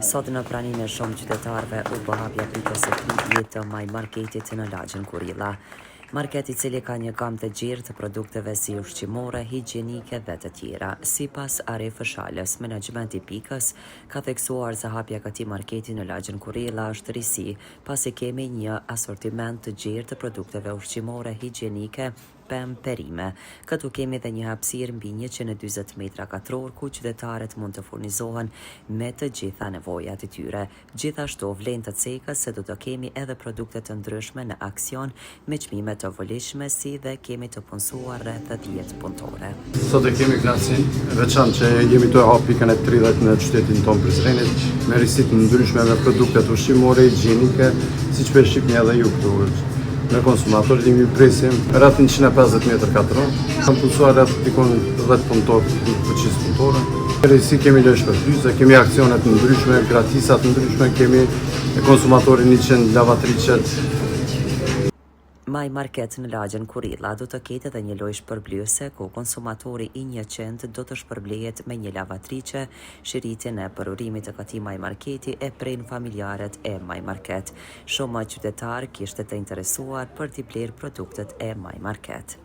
Sot në praninë e shumë qytetarëve u bë hapja pikës së prindjes të My Marketit në lagjën Kurilla. Market i cili ka një gamë të gjerë të produkteve si ushqimore, higjienike dhe të tjera. Sipas Arif Fshalës, menaxhimenti i pikës ka theksuar se hapja e këtij marketi në lagjën Kurilla është risi, pasi kemi një asortiment të gjerë të produkteve ushqimore, higjienike, pemë, perime. Këtu kemi edhe një hapësirë mbi 140 metra katror ku qytetarët mund të furnizohen me të gjitha nevojat e tyre. Gjithashtu vlen të cekës se do të kemi edhe produkte të ndryshme në aksion me çmime të volishme, si dhe kemi të punësuar rreth 10 punëtore. Sot e kemi knatësin, veçantë që jemi të hap pikën e 30 në qytetin tonë Prizrenit, me risit në ndryshme me produktet ushqimore, higjienike, siç po shihni edhe ju këtu. Me konsumatorët jemi presim rreth 150 metër katror. Kam punësuar rreth dikon 10 punëtorë, 100 punëtorë. Si kemi lësh për flyze, kemi aksionet të ndryshme, gratisat të ndryshme, kemi konsumatorin 100 lavatriçet. My Market në lagjën Kurilla do të ketë edhe një lojë shpërblyese ku konsumatori i 100 do të shpërblehet me një lavatriçe. Shiritjen e përurimit të këtij My Marketi e pren familjarët e My Market. Shumë qytetarë kishte të interesuar për t'i bler produktet e My Market.